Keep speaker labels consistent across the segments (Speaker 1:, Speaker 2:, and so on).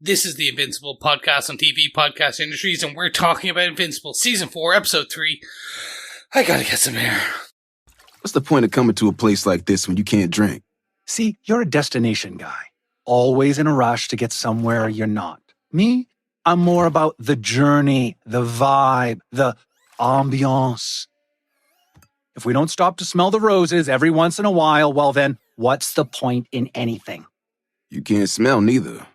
Speaker 1: This is the Invincible podcast on TV Podcast Industries, and we're talking about Invincible Season 4, Episode 3. I gotta get some air.
Speaker 2: What's the point of coming to a place like this when you can't drink?
Speaker 3: See, you're a destination guy. Always in a rush to get somewhere you're not. Me, I'm more about the journey, the vibe, the ambiance. If we don't stop to smell the roses every once in a while, well then, what's the point in anything?
Speaker 2: You can't smell neither.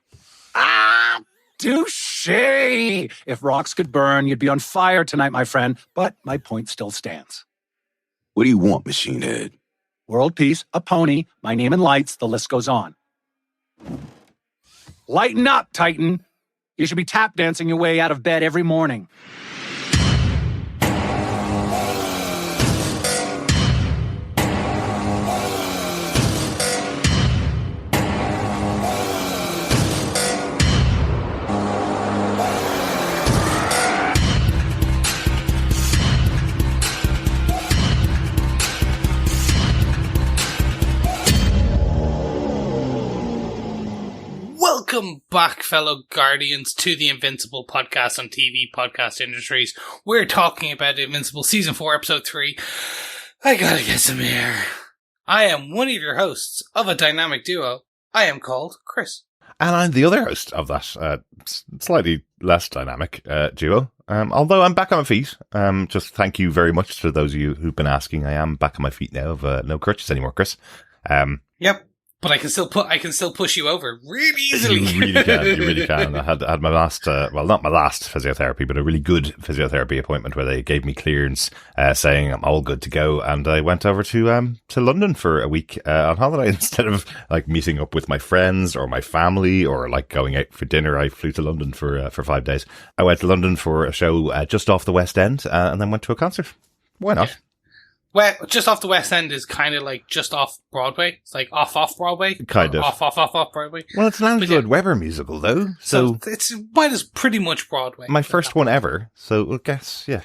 Speaker 3: Ah, touché! If rocks could burn, you'd be on fire tonight, my friend. But my point still stands.
Speaker 2: What do you want, Machine Head?
Speaker 3: World peace, a pony, my name and lights, the list goes on. Lighten up, Titan. You should be tap dancing your way out of bed every morning.
Speaker 1: Welcome back, fellow Guardians, to the Invincible podcast on TV Podcast Industries. We're talking about Invincible Season 4, Episode 3. I gotta get some air. I am one of your hosts of a dynamic duo. I am called Chris.
Speaker 4: And I'm the other host of that slightly less dynamic duo. Although I'm back on my feet. Just thank you very much to those of you who've been asking. I am back on my feet now. I've no crutches anymore, Chris.
Speaker 1: Yep. But I can still push you over really easily.
Speaker 4: You really can. I had my last, well, not my last physiotherapy, but a really good physiotherapy appointment where they gave me clearance, saying I'm all good to go. And I went over to London for a week, on holiday instead of like meeting up with my friends or my family or like going out for dinner. I flew to London for 5 days. I went to London for a show, just off the West End, and then went to a concert. Why not?
Speaker 1: Yeah. Well, just off the West End is kind of like just off Broadway. It's like off Broadway.
Speaker 4: Kind of.
Speaker 1: Off Broadway.
Speaker 4: Well, it's an Andrew Lloyd Webber musical, though. So
Speaker 1: it's mine is pretty much Broadway.
Speaker 4: My first one ever. So I guess, yeah.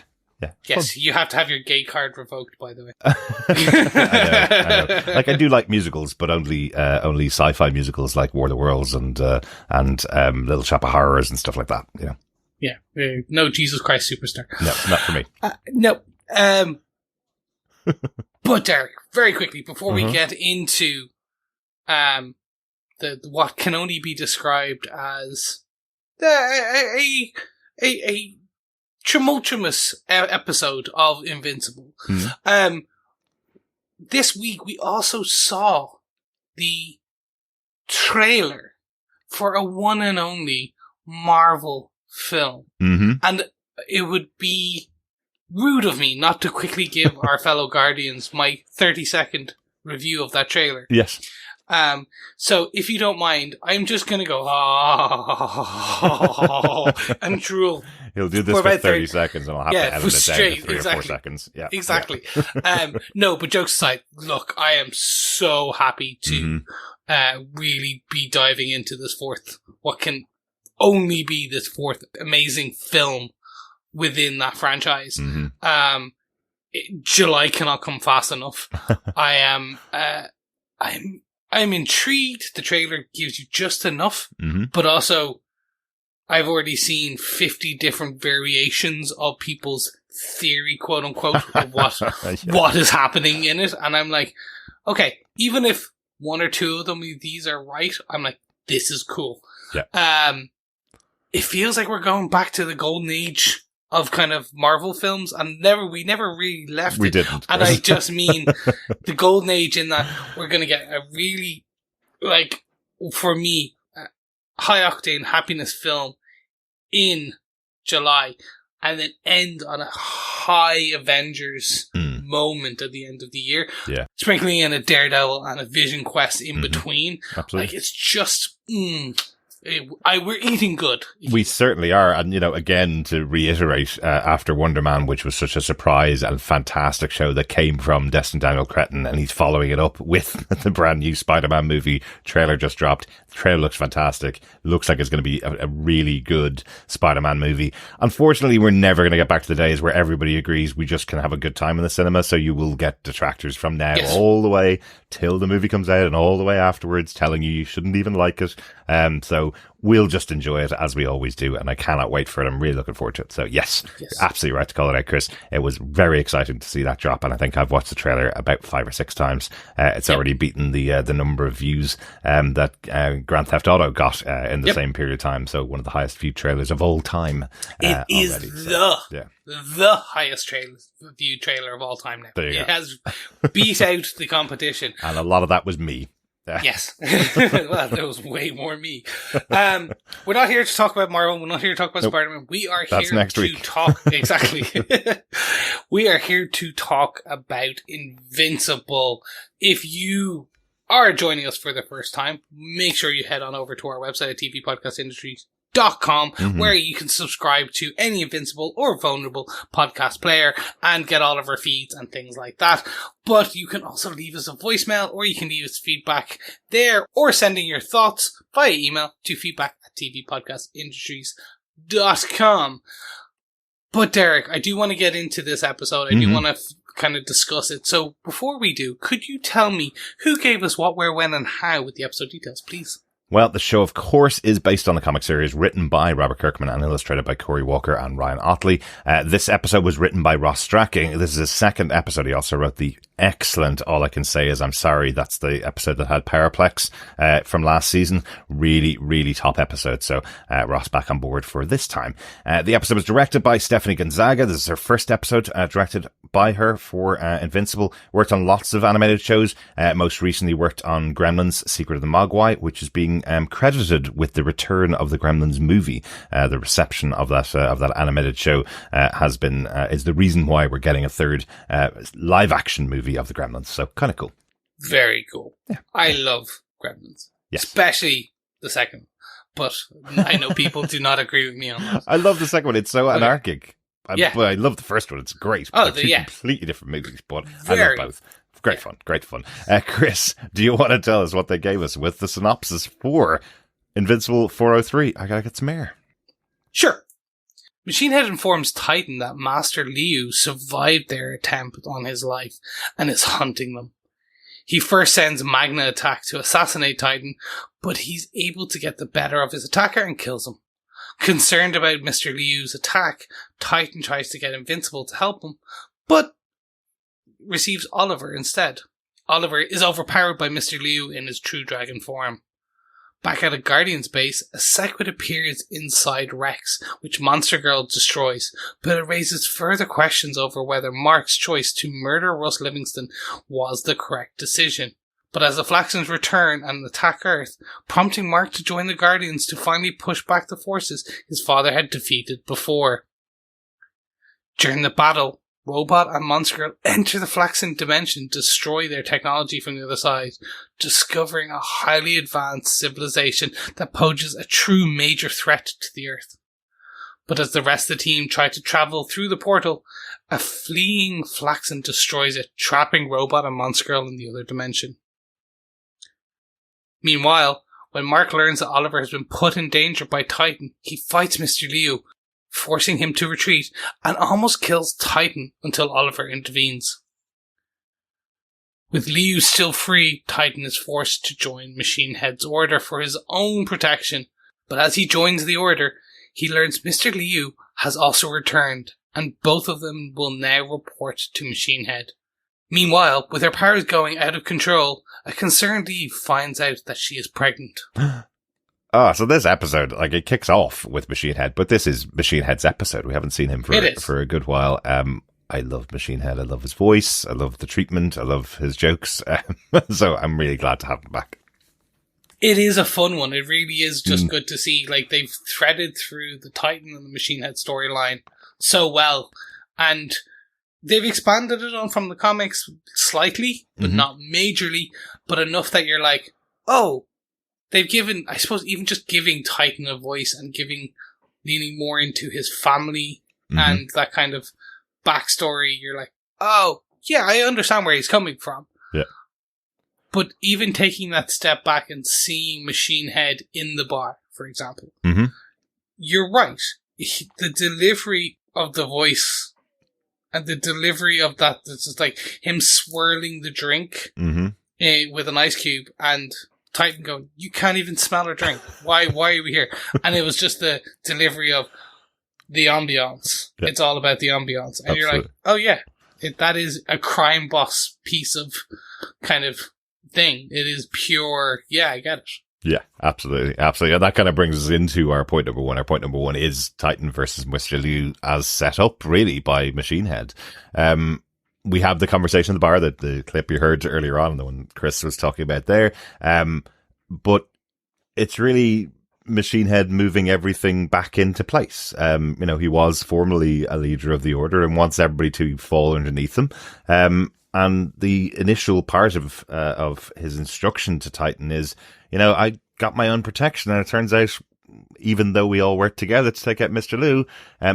Speaker 1: Yes, you have to have your gay card revoked, by the way.
Speaker 4: I know. Like, I do like musicals, but only sci-fi musicals like War of the Worlds and Little Shop of Horrors and stuff like that, you know.
Speaker 1: Yeah. No Jesus Christ Superstar.
Speaker 4: No, not for me.
Speaker 1: No. But Derek, very quickly before we get into the what can only be described as a tumultuous episode of Invincible. This week we also saw the trailer for a one and only Marvel film, and it would be rude of me not to quickly give our fellow Guardians my 30-second review of that trailer.
Speaker 4: Yes.
Speaker 1: So if you don't mind, I'm just going to go, and drool.
Speaker 4: He'll do this for 30 seconds and I'll have to edit it down to 3 or 4 seconds. Yeah.
Speaker 1: Exactly. No, but jokes aside, look, I am so happy to really be diving into this what can only be this fourth amazing film within that franchise. July cannot come fast enough. I'm intrigued. The trailer gives you just enough, but also I've already seen 50 different variations of people's theory, quote unquote, of what is happening in it. And I'm like, okay, even if one or two of these are right, I'm like, this is cool.
Speaker 4: Yeah.
Speaker 1: It feels like we're going back to the golden age of kind of Marvel films, and we never really left
Speaker 4: we
Speaker 1: it.
Speaker 4: Didn't.
Speaker 1: And I just mean the golden age in that we're going to get a really, like, for me, high octane happiness film in July, and then end on a high Avengers moment at the end of the year.
Speaker 4: Yeah.
Speaker 1: Sprinkling in a Daredevil and a Vision Quest in between.
Speaker 4: Absolutely.
Speaker 1: Like, it's just, we're eating good.
Speaker 4: We certainly are. And, you know, again, to reiterate, after Wonder Man, which was such a surprise and fantastic show that came from Destin Daniel Cretton, and he's following it up with the brand new Spider-Man movie. Trailer just dropped. The trailer looks fantastic. Looks like it's going to be a really good Spider-Man movie. Unfortunately, we're never going to get back to the days where everybody agrees we just can have a good time in the cinema. So you will get detractors from now all the way till the movie comes out and all the way afterwards telling you shouldn't even like it. So we'll just enjoy it as we always do, and I cannot wait for it. I'm really looking forward to it. So yes, absolutely right to call it out, Chris. It was very exciting to see that drop, and I think I've watched the trailer about 5 or 6 times. It's already beaten the number of views that Grand Theft Auto got in the same period of time. So one of the highest viewed trailers of all time.
Speaker 1: It is the highest viewed trailer of all time now. It has beat out the competition.
Speaker 4: And a lot of that was me.
Speaker 1: Yes. Well, there was way more me. We're not here to talk about Marvel. We're not here to talk about Spider-Man. We are here to talk... Exactly. We are here to talk about Invincible. If you are joining us for the first time, make sure you head on over to our website at tvpodcastindustries.com, where you can subscribe to any Invincible or Vulnerable podcast player and get all of our feeds and things like that. But you can also leave us a voicemail, or you can leave us feedback there, or send in your thoughts via email to feedback@tvpodcastindustries.com. But Derek, I do want to get into this episode. I do want to kind of discuss it. So before we do, could you tell me who gave us what, where, when, and how with the episode details, please?
Speaker 4: Well, the show, of course, is based on the comic series written by Robert Kirkman and illustrated by Cory Walker and Ryan Ottley. This episode was written by Rus Stracke. This is his second episode. He also wrote the excellent All I Can Say Is I'm Sorry. That's the episode that had Paraplex from last season. Really, really top episode. So Ross back on board for this time. The episode was directed by Stephanie Gonzaga. This is her first episode directed by her for Invincible. Worked on lots of animated shows. Most recently worked on Gremlins, Secret of the Mogwai, which is being credited with the return of the Gremlins movie. The reception of that animated show has been is the reason why we're getting a third live action movie of the Gremlins. So kind of cool.
Speaker 1: Very cool. Yeah. I love Gremlins, especially the second. But I know people do not agree with me on that.
Speaker 4: I love the second one. It's so anarchic. But I love the first one. It's great. Completely different movies, but I love both. Great fun. Chris, do you want to tell us what they gave us with the synopsis for Invincible 403? I gotta get some air.
Speaker 1: Sure. Machine Head informs Titan that Master Liu survived their attempt on his life and is hunting them. He first sends Magnattack to assassinate Titan, but he's able to get the better of his attacker and kills him. Concerned about Mr. Liu's attack, Titan tries to get Invincible to help him, but receives Oliver instead. Oliver is overpowered by Mr. Liu in his true dragon form. Back at a Guardian's base, a Sequid appears inside Rex, which Monster Girl destroys, but it raises further questions over whether Mark's choice to murder Rus Livingston was the correct decision. But as the Flaxans return and attack Earth, prompting Mark to join the Guardians to finally push back the forces his father had defeated before. During the battle, Robot and Monster Girl enter the Flaxan dimension, destroy their technology from the other side, discovering a highly advanced civilization that poses a true major threat to the Earth. But as the rest of the team try to travel through the portal, a fleeing Flaxan destroys it, trapping Robot and Monster Girl in the other dimension. Meanwhile, when Mark learns that Oliver has been put in danger by Titan, he fights Mr. Liu, forcing him to retreat, and almost kills Titan until Oliver intervenes. With Liu still free, Titan is forced to join Machine Head's order for his own protection, but as he joins the order, he learns Mr. Liu has also returned, and both of them will now report to Machine Head. Meanwhile, with her powers going out of control, a concerned Eve finds out that she is pregnant.
Speaker 4: So this episode, it kicks off with Machine Head, but this is Machine Head's episode. We haven't seen him for a good while. I love Machine Head. I love his voice. I love the treatment. I love his jokes. So I'm really glad to have him back.
Speaker 1: It is a fun one. It really is just good to see. They've threaded through the Titan and the Machine Head storyline so well. And they've expanded it on from the comics slightly, but not majorly, but enough that you're like, oh, they've given, I suppose, even just giving Titan a voice and leaning more into his family and that kind of backstory. You're like, oh, yeah, I understand where he's coming from.
Speaker 4: Yeah.
Speaker 1: But even taking that step back and seeing Machine Head in the bar, for example, you're right. The delivery of the voice and the delivery of that, this is like him swirling the drink with an ice cube and Titan going, you can't even smell or drink. Why are we here? And it was just the delivery of the ambiance. Yeah. It's all about the ambiance. And you're like, oh yeah, that is a crime boss piece of kind of thing. It is pure, yeah, I get it.
Speaker 4: Yeah, absolutely. And that kind of brings us into our point number one. Our point number one is Titan versus Mister Liu as set up, really, by Machine Head. We have the conversation at the bar, that the clip you heard earlier on, the one Chris was talking about there. But it's really Machine Head moving everything back into place. He was formerly a leader of the Order and wants everybody to fall underneath him. And the initial part of his instruction to Titan is, I got my own protection, and it turns out, even though we all worked together to take out Mister Liu,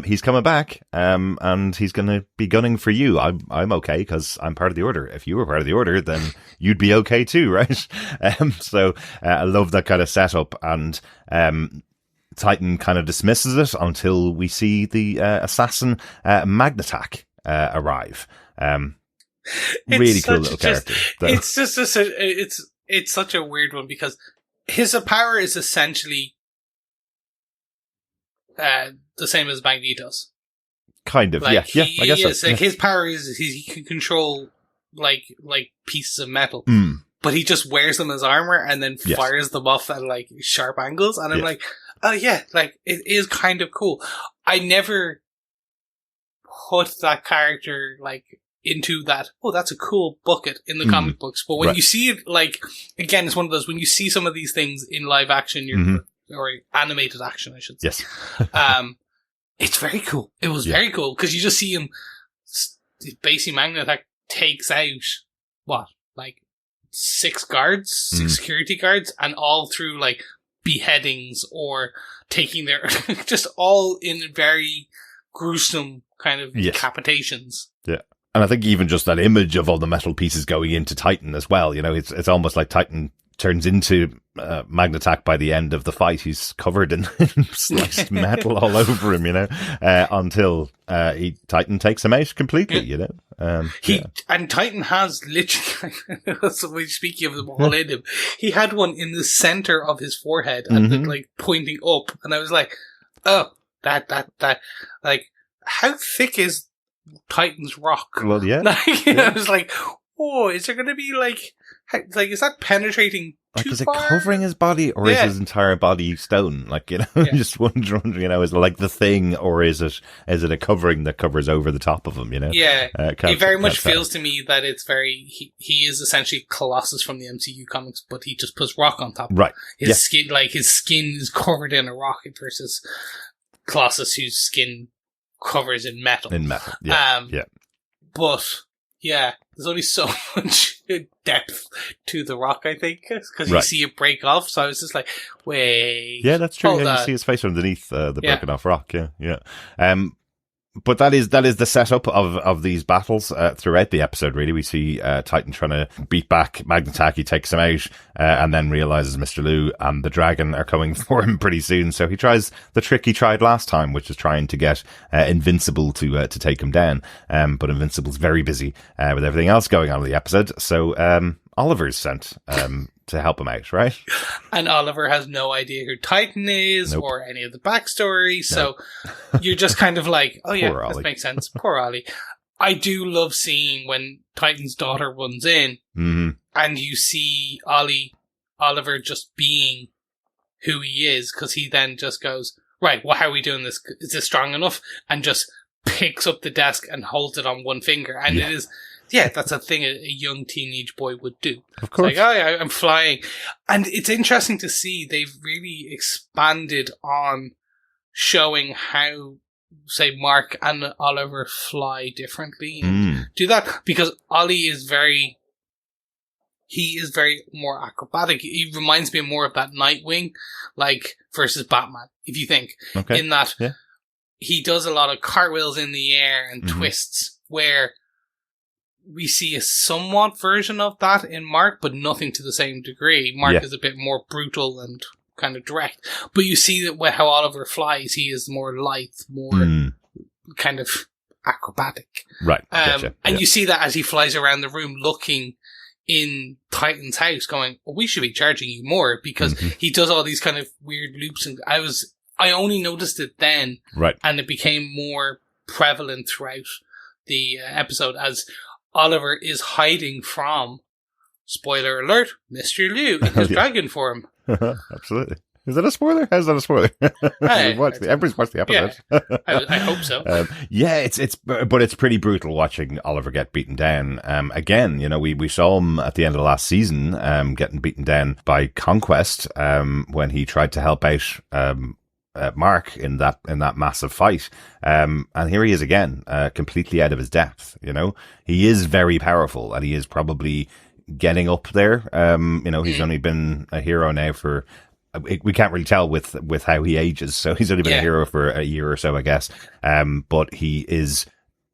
Speaker 4: he's coming back, and he's going to be gunning for you. I'm okay because I'm part of the Order. If you were part of the Order, then you'd be okay too, right? So I love that kind of setup, and Titan kind of dismisses it until we see the assassin Magnattack arrive. Really cool little character.
Speaker 1: It's just it's such a weird one, because his power is essentially the same as Magneto's.
Speaker 4: Kind of, yeah. I guess so.
Speaker 1: Like, his power is he can control like pieces of metal, but he just wears them as armor and then fires them off at like sharp angles. And I'm like, oh yeah, like it is kind of cool. I never put that character like into that, oh, that's a cool bucket in the comic books. But when you see it, like, again, it's one of those, when you see some of these things in live action, or animated action, I should say.
Speaker 4: Yes.
Speaker 1: It's very cool. It was very cool, because you just see him, basically Magnattack takes out, six security guards, and all through, like, beheadings or taking their, just all in very gruesome kind of decapitations.
Speaker 4: Yeah. And I think even just that image of all the metal pieces going into Titan as well, it's almost like Titan turns into Magnattack by the end of the fight. He's covered in sliced metal all over him, until Titan takes him out completely,
Speaker 1: And Titan has literally, speaking of them all in him, he had one in the center of his forehead and like pointing up, and I was like, oh, that, like, how thick is Titan's rock?
Speaker 4: Well, yeah.
Speaker 1: I was like, oh, is there going to be is that penetrating too
Speaker 4: is
Speaker 1: far?
Speaker 4: It covering his body, or is his entire body stone? Just wondering, is it like the thing, or is it a covering that covers over the top of him?
Speaker 1: Yeah, it very much feels to me that it's very. He is essentially Colossus from the MCU comics, but he just puts rock on top.
Speaker 4: Right.
Speaker 1: His skin is covered in a rock versus Colossus, whose skin covers in metal.
Speaker 4: Yeah.
Speaker 1: But yeah, there's only so much depth to the rock, I think, because you see it break off. So I was just like, wait.
Speaker 4: Yeah, that's true. You see his face underneath the broken off rock. Yeah. But that is the setup of these battles throughout the episode. Really, we see Titan trying to beat back Magnattack. He takes him out, and then realizes Mister Liu and the dragon are coming for him pretty soon. So he tries the trick he tried last time, which is trying to get Invincible to take him down. But Invincible's very busy with everything else going on in the episode. So Oliver's sent to help him out, right?
Speaker 1: And Oliver has no idea who Titan is or any of the backstory, so you're just kind of like, oh yeah, this makes sense. Poor Ollie. I do love seeing when Titan's daughter runs in, and you see Oliver just being who he is, because he then just goes, right, well, how are we doing this? Is this strong enough? And just picks up the desk and holds it on one finger, and it is... Yeah, that's a thing a young teenage boy would do.
Speaker 4: Of course.
Speaker 1: It's like, oh yeah, I'm flying. And it's interesting to see they've really expanded on showing how, say, Mark and Oliver fly differently and do that. Because Ollie is very more acrobatic. He reminds me more of that Nightwing, versus Batman, if you think.
Speaker 4: Okay.
Speaker 1: In that he does a lot of cartwheels in the air and twists, where we see a somewhat version of that in Mark, but nothing to the same degree. Mark is a bit more brutal and kind of direct. But you see that how Oliver flies, he is more lithe, more kind of acrobatic.
Speaker 4: Right. Gotcha.
Speaker 1: And you see that as he flies around the room looking, in Titan's house going, well, we should be charging you more, because he does all these kind of weird loops. And I only noticed it then.
Speaker 4: Right.
Speaker 1: And it became more prevalent throughout the episode as Oliver is hiding from, spoiler alert, Mister Liu in his dragon form.
Speaker 4: Absolutely. Is that a spoiler? How's that a spoiler? Everybody's watched the episode.
Speaker 1: Yeah, I hope so.
Speaker 4: But it's pretty brutal watching Oliver get beaten down. Again, we saw him at the end of the last season, getting beaten down by Conquest, when he tried to help out, Mark in that massive fight. And here he is again, completely out of his depth. He is very powerful, and he is probably getting up there. He's only been a hero now for, we can't really tell with how he ages. So he's only been a hero for a year or so, I guess. But he is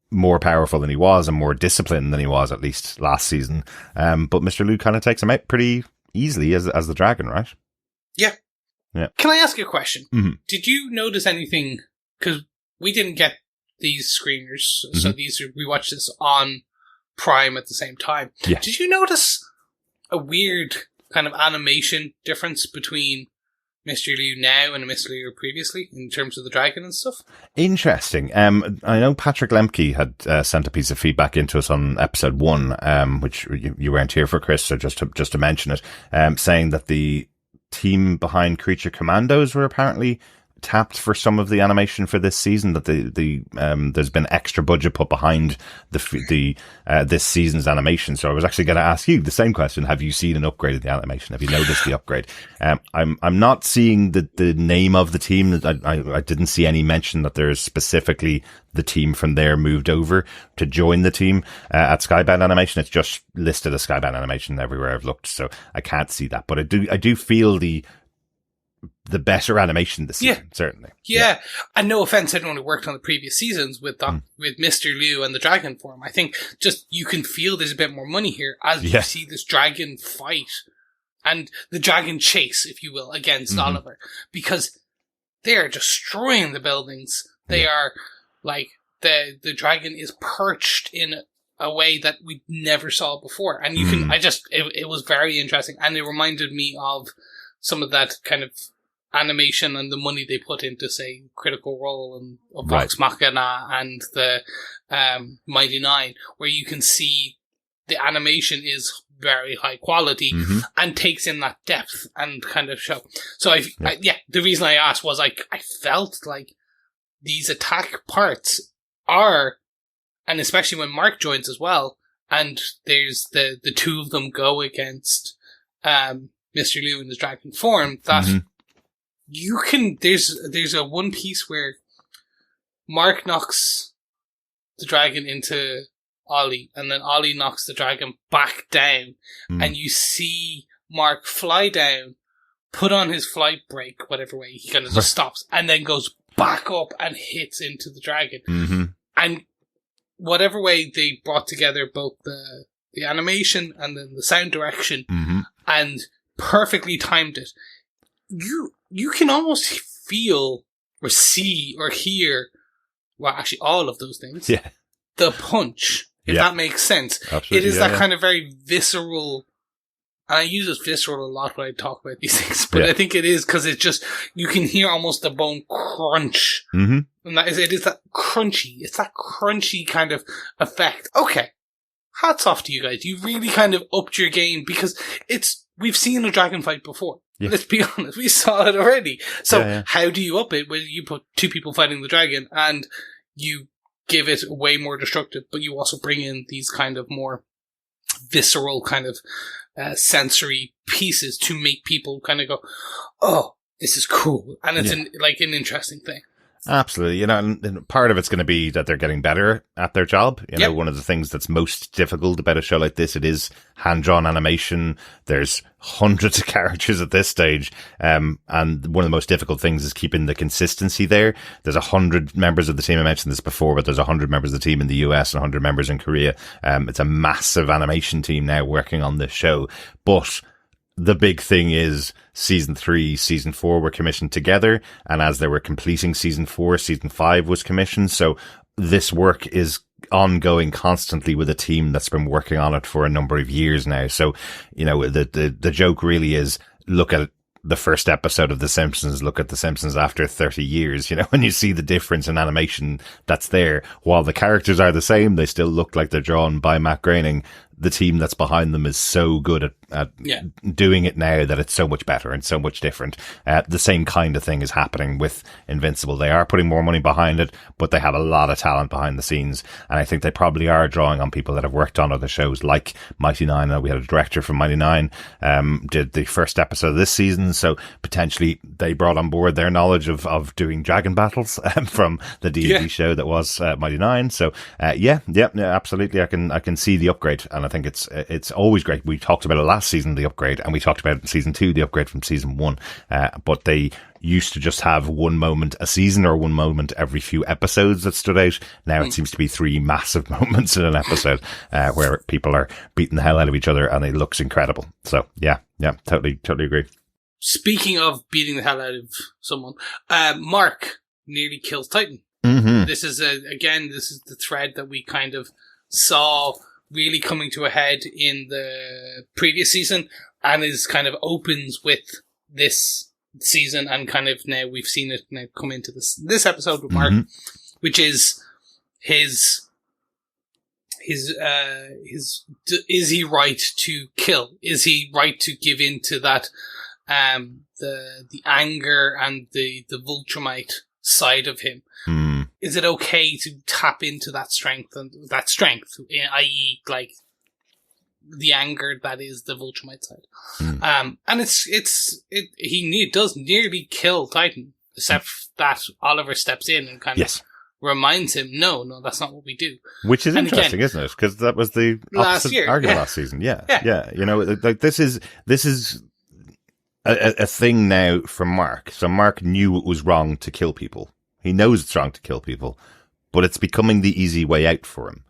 Speaker 4: more powerful than he was, and more disciplined than he was, at least last season. But Mr. Liu kind of takes him out pretty easily as the dragon, right?
Speaker 1: Yeah.
Speaker 4: Yeah.
Speaker 1: Can I ask you a question?
Speaker 4: Mm-hmm.
Speaker 1: Did you notice anything? Because we didn't get these screeners, so we watched this on Prime at the same time.
Speaker 4: Yeah.
Speaker 1: Did you notice a weird kind of animation difference between Mr. Liu now and Mr. Liu previously in terms of the dragon and stuff?
Speaker 4: Interesting. I know Patrick Lemke had sent a piece of feedback into us on episode 1, which you weren't here for, Chris, so just to mention it, saying that the team behind Creature Commandos were apparently tapped for some of the animation for this season, that there's been extra budget put behind this season's animation. So I was actually going to ask you the same question. Have you seen an upgrade in the animation? Have you noticed the upgrade? I'm not seeing the name of the team. I didn't see any mention that there's specifically the team from there moved over to join the team at Skybound Animation. It's just listed as Skybound Animation everywhere I've looked, so I can't see that. But I do feel the better animation this season, certainly.
Speaker 1: Yeah. And no offense to anyone who worked on the previous seasons with Mr. Liu and the dragon form. I think just you can feel there's a bit more money here as you see this dragon fight and the dragon chase, if you will, against Oliver, because they are destroying the buildings. They are like the dragon is perched in a way that we never saw before. And you can, it was very interesting. And it reminded me of some of that kind of animation and the money they put into, say, Critical Role and Vox Machina and the Mighty Nine, where you can see the animation is very high quality and takes in that depth and kind of show. So the reason I asked was I felt like these attack parts are, and especially when Mark joins as well, and there's the two of them go against Mr. Liu in his dragon form, that you can, there's a one piece where Mark knocks the dragon into Ollie, and then Ollie knocks the dragon back down, and you see Mark fly down, put on his flight brake, whatever way, he kind of just stops, and then goes back up and hits into the dragon. And whatever way they brought together both the animation and then the sound direction, and perfectly timed it, you can almost feel or see or hear, well, actually all of those things, the punch, if that makes sense.
Speaker 4: Absolutely,
Speaker 1: it is that kind of very visceral, and I use this visceral a lot when I talk about these things, but I think it is because it's just, you can hear almost the bone crunch. And it is that crunchy, it's that crunchy kind of effect. Okay, hats off to you guys. You really kind of upped your game, because we've seen a dragon fight before. Let's be honest, we saw it already. So how do you up it when you put two people fighting the dragon and you give it way more destructive, but you also bring in these kind of more visceral kind of sensory pieces to make people kind of go, oh, this is cool. And it's an interesting thing.
Speaker 4: Absolutely. And part of it's going to be that they're getting better at their job. One of the things that's most difficult about a show like this, it is hand-drawn animation. There's hundreds of characters at this stage. And one of the most difficult things is keeping the consistency there. There's 100 members of the team. I mentioned this before, but there's 100 members of the team in the US and 100 members in Korea. It's a massive animation team now working on this show. But the big thing is season 3, season 4 were commissioned together. And as they were completing season 4, season 5 was commissioned. So this work is ongoing constantly with a team that's been working on it for a number of years now. So, you know, the joke really is, look at the first episode of The Simpsons, look at The Simpsons after 30 years, you know, when you see the difference in animation that's there. While the characters are the same, they still look like they're drawn by Matt Groening. The team that's behind them is so good at doing it now that it's so much better and so much different. The same kind of thing is happening with Invincible. They are putting more money behind it, but they have a lot of talent behind the scenes. And I think they probably are drawing on people that have worked on other shows like Mighty Nine. We had a director from Mighty Nine, did the first episode of this season. So potentially they brought on board their knowledge of doing dragon battles from the D&D show that was Mighty Nine. So, absolutely. I can see the upgrade. And I think it's always great. We talked about it last season, the upgrade, and we talked about it in season 2, the upgrade from season 1. But they used to just have one moment a season or one moment every few episodes that stood out. Now it seems to be 3 massive moments in an episode where people are beating the hell out of each other, and it looks incredible. So yeah, totally agree.
Speaker 1: Speaking of beating the hell out of someone, Mark nearly kills Titan.
Speaker 4: Mm-hmm.
Speaker 1: This is the thread that we kind of saw really coming to a head in the previous season, and is kind of opens with this season, and kind of now we've seen it now come into this episode with Mark, which is his is he right to kill? Is he right to give in to that the anger and the Viltrumite side of him? Is it okay to tap into that strength, i.e., like the anger that is the Viltrumite side? And he does nearly kill Titan, except that Oliver steps in and kind of reminds him, no, that's not what we do.
Speaker 4: Which is interesting, isn't it? Because that was the opposite argument last season. Yeah. You know, like this is a thing now for Mark. So Mark knew it was wrong to kill people. He knows it's wrong to kill people, but it's becoming the easy way out for him.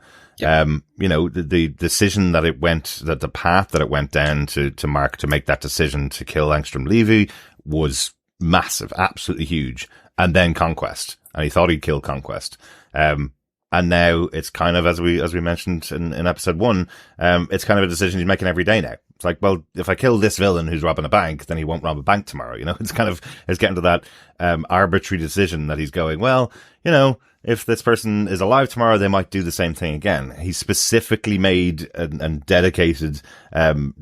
Speaker 4: You know, the decision that the path that it went down to Mark to make that decision to kill Angstrom Levy was massive, absolutely huge. And then Conquest. And he thought he'd kill Conquest. And now it's kind of, as we mentioned in episode 1, it's kind of a decision he's making every day now. It's like, well, if I kill this villain who's robbing a bank, then he won't rob a bank tomorrow. You know, it's getting to that arbitrary decision that he's going, well, you know, if this person is alive tomorrow, they might do the same thing again. He specifically made and dedicated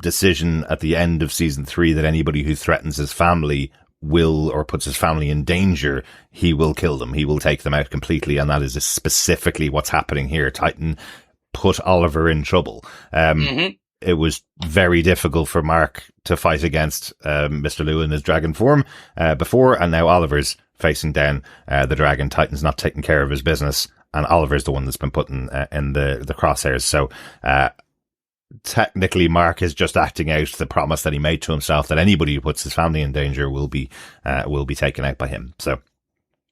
Speaker 4: decision at the end of season 3 that anybody who threatens his family will, or puts his family in danger, he will kill them. He will take them out completely. And that is specifically what's happening here. Titan put Oliver in trouble. It was very difficult for Mark to fight against Mister Liu in his dragon form before, and now Oliver's facing down the dragon. Titan's not taking care of his business, and Oliver's the one that's been put in the crosshairs. So technically, Mark is just acting out the promise that he made to himself that anybody who puts his family in danger will be taken out by him. So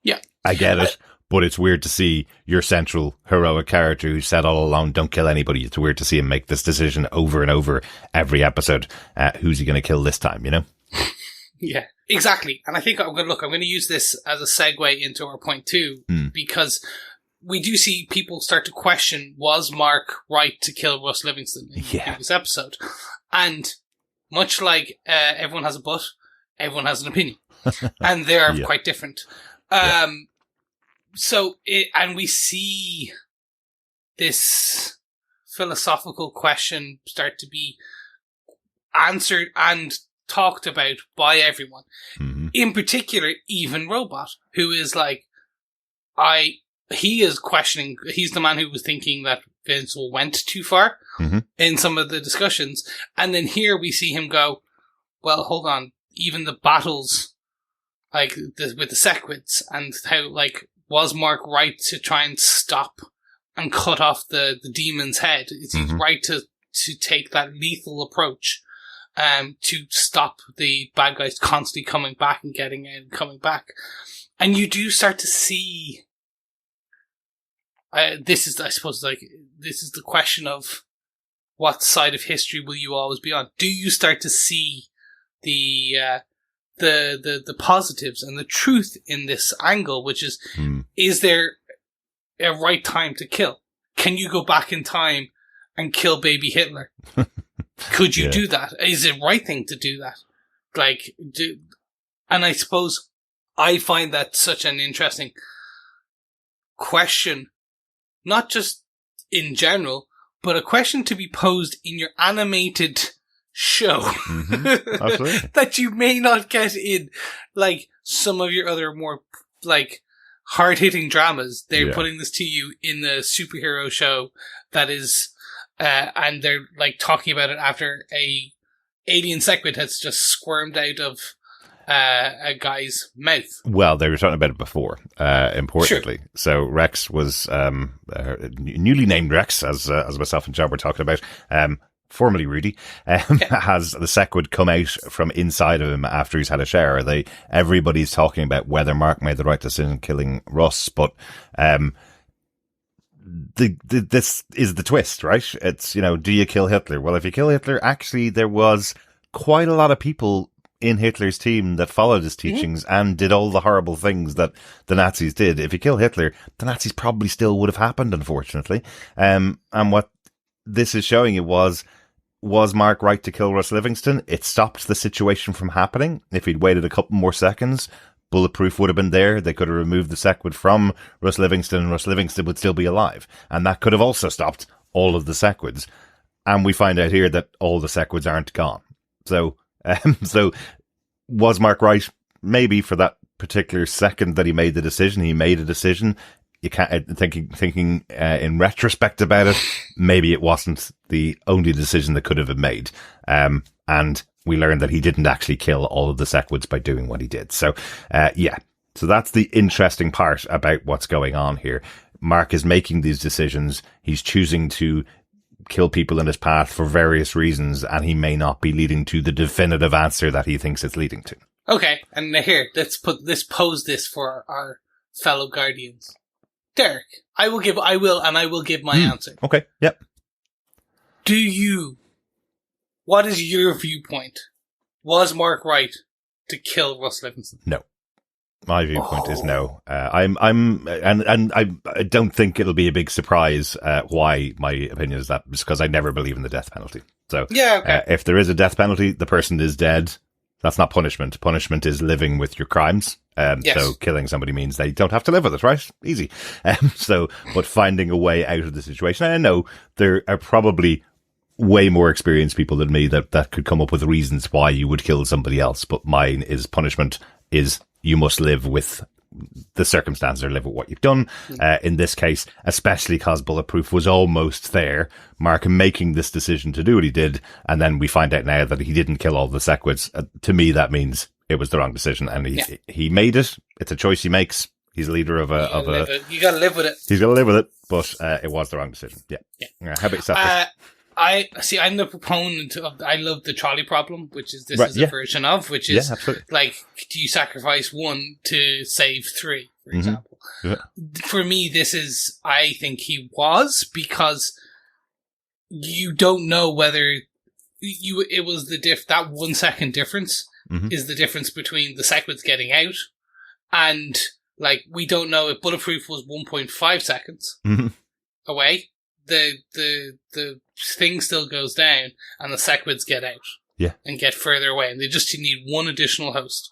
Speaker 1: yeah,
Speaker 4: I get it. But it's weird to see your central heroic character who said all along, don't kill anybody. It's weird to see him make this decision over and over every episode. Who's he going to kill this time, you know?
Speaker 1: Yeah, exactly. And I think I'm going to use this as a segue into our point 2, because we do see people start to question, was Mark right to kill Rus Livingston in the previous episode? And much like everyone has a butt, everyone has an opinion. And they are quite different. And we see this philosophical question start to be answered and talked about by everyone. In particular, even Robot, who is like, he is questioning, he's the man who was thinking that Invincible went too far in some of the discussions. And then here we see him go, well, hold on, even the battles, like with the Sequids, and how, like, was Mark right to try and stop and cut off the demon's head? Is he right to take that lethal approach to stop the bad guys constantly coming back and getting in and coming back? And you do start to see this is the question of what side of history will you always be on? Do you start to see the positives and the truth in this angle, which is there a right time to kill? can you go back in time and kill baby Hitler? Could you do that? Is it the right thing to do that? And I suppose I find that such an interesting question, not just in general, but a question to be posed in your animated show that you may not get in like some of your other more like hard-hitting dramas. They're putting this to you in the superhero show that is and they're like talking about it after a alien Sequid has just squirmed out of a guy's mouth.
Speaker 4: Well, they were talking about it before, importantly. Sure. So Rex was newly named Rex, as myself and John were talking about, formerly Rudy, has the Sequid come out from inside of him after he's had a shower. Everybody's talking about whether Mark made the right decision killing Rus, but this is the twist, right? It's, do you kill Hitler? Well, if you kill Hitler, actually there was quite a lot of people in Hitler's team that followed his teachings and did all the horrible things that the Nazis did. If you kill Hitler, the Nazis probably still would have happened, unfortunately. And what this is showing you was Mark right to kill Rus Livingston? It stopped the situation from happening. If he'd waited a couple more seconds, Bulletproof would have been there. They could have removed the Sequid from Rus Livingston, and Rus Livingston would still be alive. And that could have also stopped all of the Sequids. And we find out here that all the Sequids aren't gone. So was Mark right? Maybe for that particular second that he made the decision. He made a decision. You can't thinking in retrospect about it. Maybe it wasn't the only decision that could have been made. And we learned that he didn't actually kill all of the Sequids by doing what he did. So, So that's the interesting part about what's going on here. Mark is making these decisions. He's choosing to kill people in his path for various reasons, and he may not be leading to the definitive answer that he thinks it's leading to.
Speaker 1: Okay, and here, let's pose this for our fellow Guardians. Derek, I will give my answer.
Speaker 4: Okay, yep.
Speaker 1: What is your viewpoint? Was Mark right to kill Rus Livingston?
Speaker 4: No. My viewpoint is no. I don't think it'll be a big surprise why my opinion is that, because I never believe in the death penalty. So if there is a death penalty, the person is dead. That's not punishment. Punishment is living with your crimes. So killing somebody means they don't have to live with it, right? Easy. But finding a way out of the situation. I know there are probably way more experienced people than me that could come up with reasons why you would kill somebody else. But mine is punishment is you must live with the circumstances or live with what you've done. In this case, especially because Bulletproof was almost there, Mark making this decision to do what he did, and then we find out now that he didn't kill all the Sequids. To me, that means it was the wrong decision, and he made it. It's a choice he makes. He's a leader of a.
Speaker 1: You gotta live with it.
Speaker 4: He's gotta live with it, but it was the wrong decision. Yeah. How about yourself?
Speaker 1: I'm the proponent of, I love the trolley problem, which is a version of, which is like, do you sacrifice one to save three, for example? Yeah. For me, I think he was, because you don't know whether it was that 1 second difference is the difference between the Sequids getting out, and like, we don't know if Bulletproof was 1.5 seconds away. The thing still goes down, and the Sequids get out and get further away, and they just need one additional host.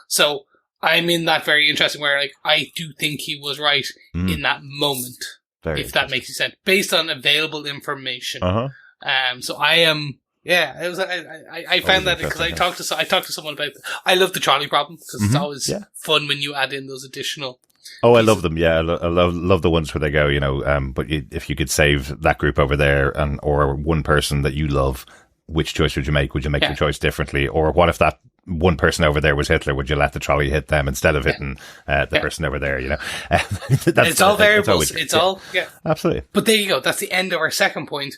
Speaker 1: So I'm in that very interesting where, like, I do think he was right in that moment, if that makes sense, based on available information. So I am. It was. I found that because I talked to someone about. I love the trolley problem because it's always fun when you add in those additional.
Speaker 4: Oh, I love them. Yeah, I love the ones where they go, but if you could save that group over there or one person that you love, which choice would you make? Would you make your choice differently? Or what if that one person over there was Hitler? Would you let the trolley hit them instead of hitting the person over there?
Speaker 1: It's all variables. It's all
Speaker 4: absolutely.
Speaker 1: But there you go. That's the end of our second point.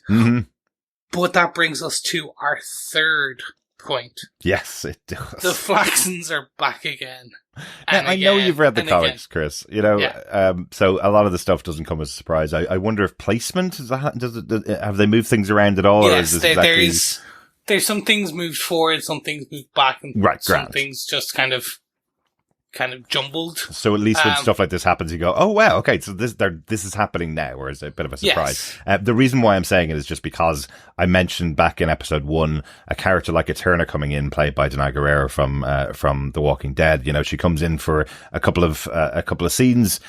Speaker 1: But that brings us to our third point.
Speaker 4: Yes, it does.
Speaker 1: The Flaxans are back again.
Speaker 4: I know you've read the comics, Chris. So a lot of the stuff doesn't come as a surprise. I wonder if placement have they moved things around at all?
Speaker 1: Yes, or is there's some things moved forward, some things moved back, and some things just kind of kind of jumbled.
Speaker 4: So at least when stuff like this happens, you go, oh, wow, okay, so this is happening now, or is it a bit of a surprise?
Speaker 1: Yes.
Speaker 4: The reason why I'm saying it is just because I mentioned back in episode 1 a character like Eterna coming in, played by Denai Guerrero from The Walking Dead. You know, she comes in for a couple of scenes.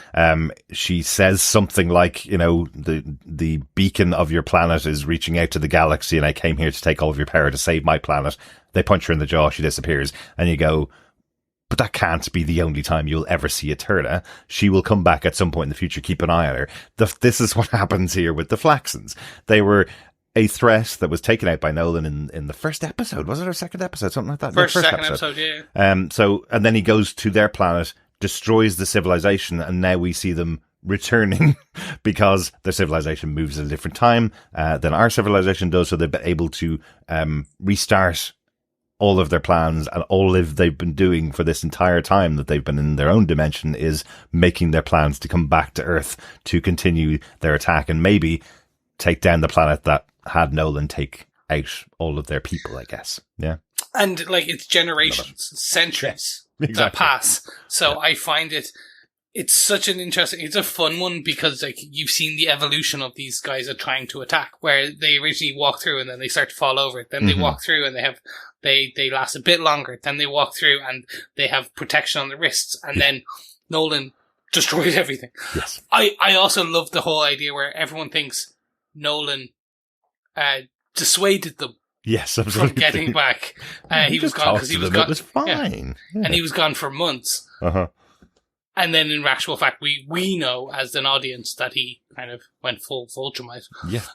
Speaker 4: She says something like, you know, the beacon of your planet is reaching out to the galaxy, and I came here to take all of your power to save my planet. They punch her in the jaw, she disappears, and you go, but that can't be the only time you'll ever see Eterna. She will come back at some point in the future. Keep an eye on her. This is what happens here with the Flaxans. They were a threat that was taken out by Nolan in the first episode. Was it our second episode? Something like that?
Speaker 1: First episode, yeah.
Speaker 4: And then he goes to their planet, destroys the civilization, and now we see them returning because their civilization moves at a different time than our civilization does, so they've been able to restart all of their plans, and all they've been doing for this entire time that they've been in their own dimension is making their plans to come back to Earth to continue their attack and maybe take down the planet that had Nolan take out all of their people, I guess. Yeah.
Speaker 1: And like it's generations, centuries that pass. So I find it's such an interesting, it's a fun one because like you've seen the evolution of these guys are trying to attack, where they originally walk through and then they start to fall over. Then they walk through and they last a bit longer. Then they walk through and they have protection on the wrists. And then Nolan destroys everything.
Speaker 4: Yes.
Speaker 1: I also love the whole idea where everyone thinks Nolan dissuaded them.
Speaker 4: Yes, absolutely.
Speaker 1: From getting back. He was gone because he was gone.
Speaker 4: It was fine. Yeah.
Speaker 1: And he was gone for months.
Speaker 4: Uh-huh.
Speaker 1: And then in actual fact, we know as an audience that he kind of went full Viltrumite.
Speaker 4: Yeah.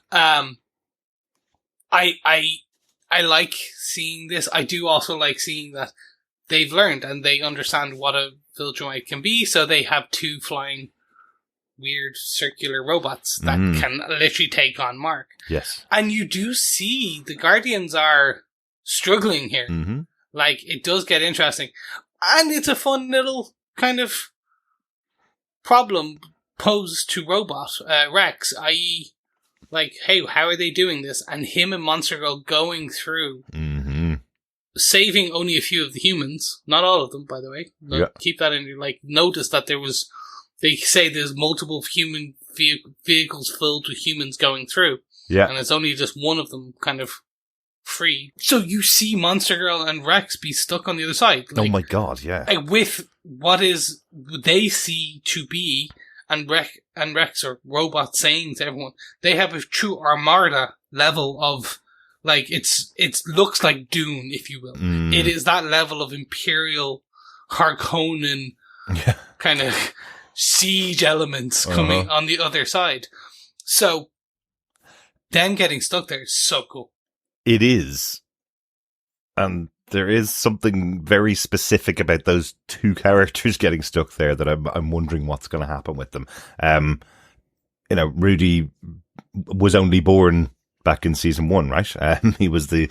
Speaker 1: I like seeing this. I do also like seeing that they've learned and they understand what a Viltrumite can be. So they have 2 flying weird circular robots that can literally take on Mark.
Speaker 4: Yes.
Speaker 1: And you do see the Guardians are struggling here.
Speaker 4: Mm-hmm.
Speaker 1: Like, it does get interesting. And it's a fun little kind of problem posed to robot Rex, i.e., like, hey, how are they doing this? And him and Monster Girl going through, saving only a few of the humans, not all of them, by the way. Keep that in your, like, notice that they say there's multiple human vehicles filled with humans going through.
Speaker 4: Yeah. And
Speaker 1: it's only just one of them kind of free. So you see Monster Girl and Rex be stuck on the other side. Like,
Speaker 4: oh my god, yeah.
Speaker 1: Like, with what is they see to be, and Rex or robot saying to everyone, they have a true Armada level of, like, it looks like Dune, if you will. It is that level of Imperial Harkonnen kind of siege elements coming on the other side. So, them getting stuck there is so cool.
Speaker 4: It is. And there is something very specific about those 2 characters getting stuck there that I'm wondering what's going to happen with them. You know, Rudy was only born back in season 1, right? He was the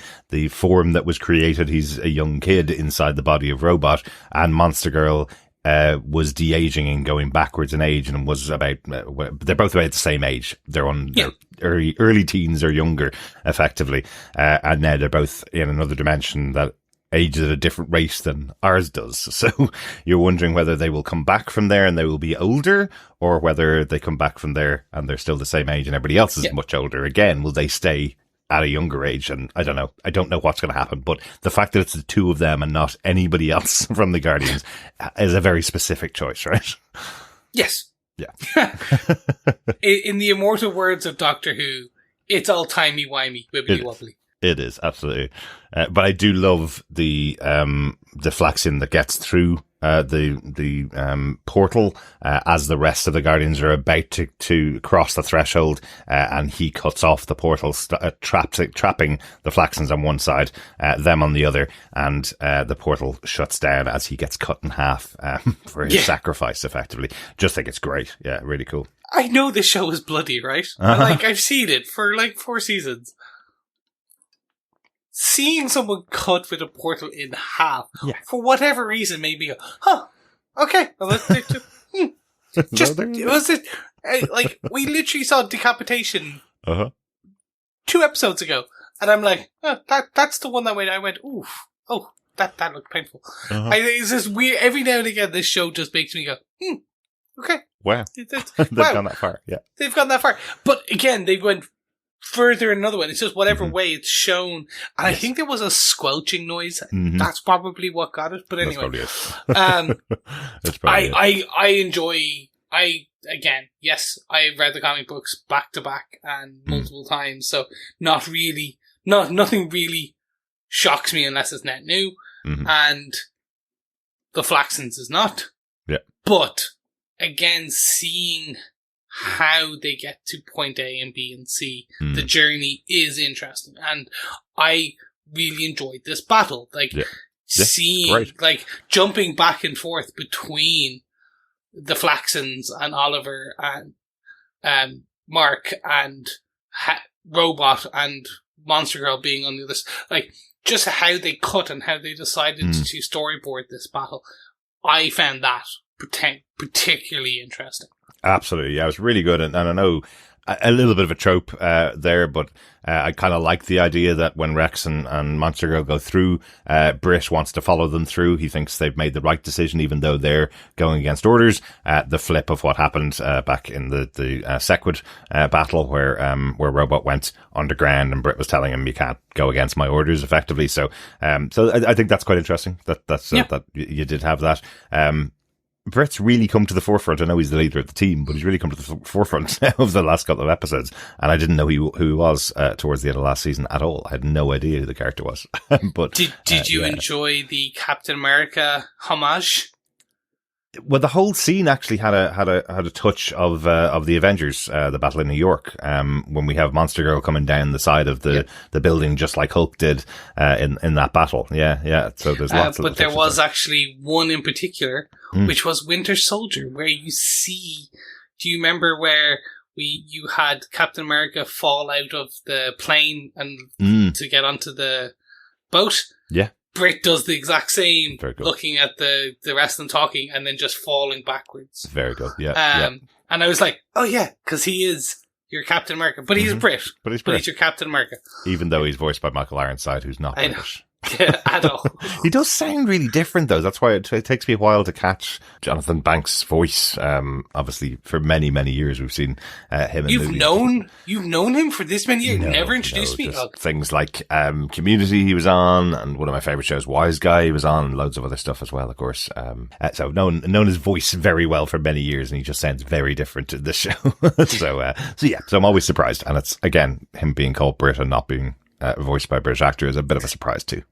Speaker 4: form that was created. He's a young kid inside the body of Robot, and Monster Girl was de-aging and going backwards in age, and was about they're both about the same age. They're on their early teens or younger, effectively, and now they're both in another dimension that ages at a different rate than ours does. So you're wondering whether they will come back from there and they will be older, or whether they come back from there and they're still the same age and everybody else is much older. Again, will they stay at a younger age? And I don't know. I don't know what's going to happen, but the fact that it's the 2 of them and not anybody else from the Guardians is a very specific choice, right?
Speaker 1: Yes.
Speaker 4: Yeah.
Speaker 1: In the immortal words of Doctor Who, it's all timey-wimey, wibbly-wobbly.
Speaker 4: It is, absolutely. But I do love the Flaxan that gets through the portal as the rest of the Guardians are about to cross the threshold, and he cuts off the portal, trapping the Flaxans on one side, them on the other, and the portal shuts down as he gets cut in half for his sacrifice, effectively. Just think it's great. Yeah, really cool.
Speaker 1: I know this show is bloody, right? Like, I've seen it for like 4 seasons. Seeing someone cut with a portal in half, for whatever reason, made me go, okay. Well, like, we literally saw Decapitation 2 episodes ago, and I'm like, that's the one that I went, oof, oh, that looked painful. It's just weird. Every now and again, this show just makes me go, okay.
Speaker 4: Wow. They've gone that far, yeah.
Speaker 1: They've gone that far. But again, they went further in another one. It's just whatever way it's shown. And I think there was a squelching noise. That's probably what got it. But anyway.
Speaker 4: That's probably it.
Speaker 1: I enjoy... Again, yes, I've read the comic books back to back and multiple times, so nothing really shocks me unless it's net new, and the Flaxans is not.
Speaker 4: Yeah.
Speaker 1: But, again, seeing how they get to point A and B and C, the journey is interesting, and I really enjoyed this battle. Seeing, jumping back and forth between the Flaxans and Oliver and Mark and Robot and Monster Girl being on the other just how they cut and how they decided to storyboard this battle. I found that particularly interesting.
Speaker 4: Absolutely, yeah, it was really good, and I know a little bit of a trope there, but I kind of like the idea that when Rex and Monster Girl go through, Britt wants to follow them through. He thinks they've made the right decision, even though they're going against orders. The flip of what happened back in the Sequid battle, where Robot went underground and Britt was telling him, "You can't go against my orders," effectively. So I think that's quite interesting. That you did have that. Britt's really come to the forefront. I know he's the leader of the team, but he's really come to the forefront of the last couple of episodes. And I didn't know who he was towards the end of last season at all. I had no idea who the character was. But
Speaker 1: did you enjoy the Captain America homage?
Speaker 4: Well, the whole scene actually had a touch of the Avengers, the battle in New York, when we have Monster Girl coming down the side of the building, just like Hulk did in that battle. Yeah. So there's lots of.
Speaker 1: But there was actually one in particular, which was Winter Soldier, where you see. Do you remember where you had Captain America fall out of the plane and to get onto the boat?
Speaker 4: Yeah.
Speaker 1: Britt does the exact same, looking at the rest of them talking and then just falling backwards.
Speaker 4: Very good, yeah.
Speaker 1: And I was like, oh yeah, because he is your Captain America. But he's Brit. But he's your Captain America.
Speaker 4: Even though he's voiced by Michael Ironside, who's not British.
Speaker 1: Yeah, at all.
Speaker 4: He does sound really different, though. That's why it takes me a while to catch Jonathan Banks' voice. Obviously, for many, many years, we've seen him.
Speaker 1: You've known him for this many years. Never introduced me.
Speaker 4: Things like Community, he was on, and one of my favorite shows, Wise Guy, he was on, and loads of other stuff as well, of course. So known his voice very well for many years, and he just sounds very different in this show. So I'm always surprised, and it's again him being called Brit and not being voiced by a British actor is a bit of a surprise too.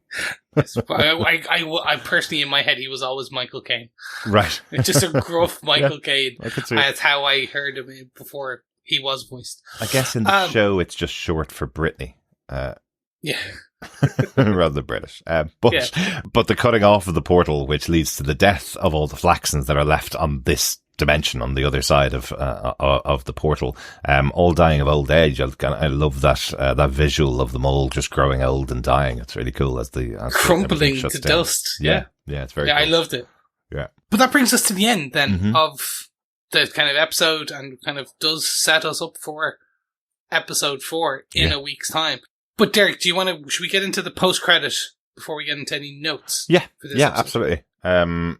Speaker 1: I personally, in my head, he was always Michael Caine.
Speaker 4: Right.
Speaker 1: It's just a gruff Michael Caine. That's how I heard him before he was voiced.
Speaker 4: I guess in the show, it's just short for Britney.
Speaker 1: Yeah.
Speaker 4: Rather than British. But the cutting off of the portal, which leads to the death of all the Flaxans that are left on this dimension on the other side of the portal, all dying of old age. I love that visual of them all just growing old and dying. It's really cool as
Speaker 1: crumbling to dust. Yeah,
Speaker 4: it's very cool.
Speaker 1: I loved it.
Speaker 4: Yeah,
Speaker 1: but that brings us to the end then of the kind of episode, and kind of does set us up for episode 4 in a week's time. But Derek, should we get into the post-credit before we get into any notes?
Speaker 4: Yeah,
Speaker 1: for this episode?
Speaker 4: Absolutely.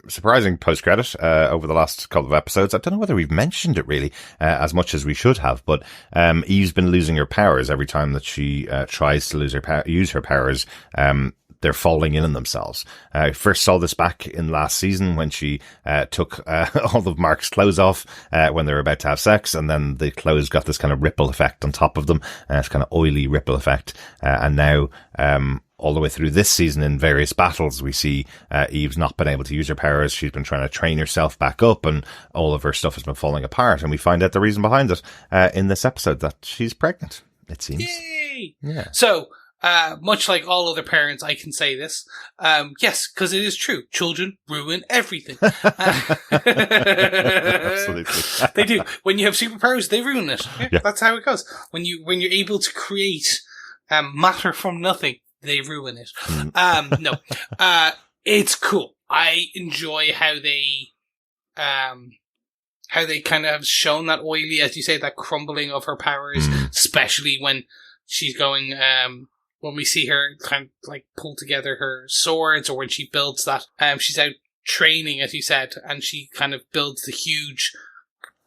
Speaker 4: Surprising post-credit over the last couple of episodes. I don't know whether we've mentioned it really as much as we should have, but Eve's been losing her powers every time that she tries to use her powers. They're falling in on themselves. I first saw this back in last season when she took all of Mark's clothes off when they were about to have sex, and then the clothes got this kind of ripple effect on top of them, this kind of oily ripple effect. And now all the way through this season in various battles, we see Eve's not been able to use her powers. She's been trying to train herself back up, and all of her stuff has been falling apart. And we find out the reason behind it in this episode, that she's pregnant, it seems.
Speaker 1: Yay!
Speaker 4: Yeah.
Speaker 1: So, much like all other parents, I can say this. Yes, because it is true. Children ruin everything.
Speaker 4: Absolutely.
Speaker 1: They do. When you have superpowers, they ruin it. Yeah. That's how it goes. When you're able to create matter from nothing, they ruin it. No. It's cool. I enjoy how they kind of have shown that oily, as you say, that crumbling of her powers, especially when she's going, when we see her kind of like pull together her swords, or when she builds that, she's out training, as you said, and she kind of builds the huge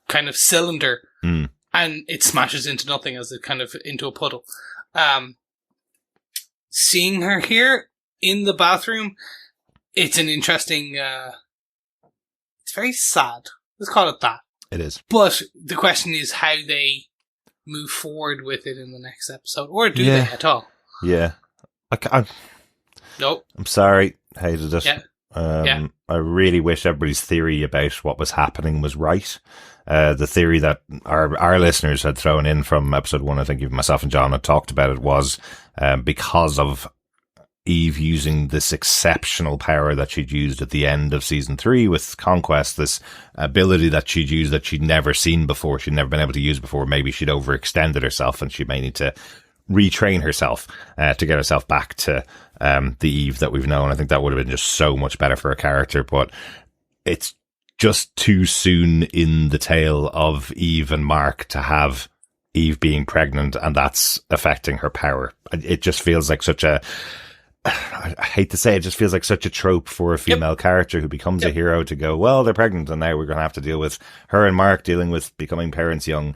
Speaker 1: kind of cylinder, and it smashes into nothing as it kind of into a puddle. Seeing her here in the bathroom, it's an interesting, it's very sad. Let's call it that.
Speaker 4: It is.
Speaker 1: But the question is how they move forward with it in the next episode, or do they at all?
Speaker 4: Yeah.
Speaker 1: Nope.
Speaker 4: I'm sorry. Hated it.
Speaker 1: Yeah.
Speaker 4: I really wish everybody's theory about what was happening was right. The theory that our listeners had thrown in from episode 1, I think even myself and John had talked about it, was because of Eve using this exceptional power that she'd used at the end of season 3 with Conquest, this ability that she'd used that she'd never seen before, she'd never been able to use before. Maybe she'd overextended herself and she may need to retrain herself to get herself back to the Eve that we've known. I think that would have been just so much better for her character, but it's just too soon in the tale of Eve and Mark to have Eve being pregnant, and that's affecting her power. It just feels like such a, I hate to say it, just feels like such a trope for a female character who becomes a hero to go, well, they're pregnant and now we're going to have to deal with her and Mark dealing with becoming parents young.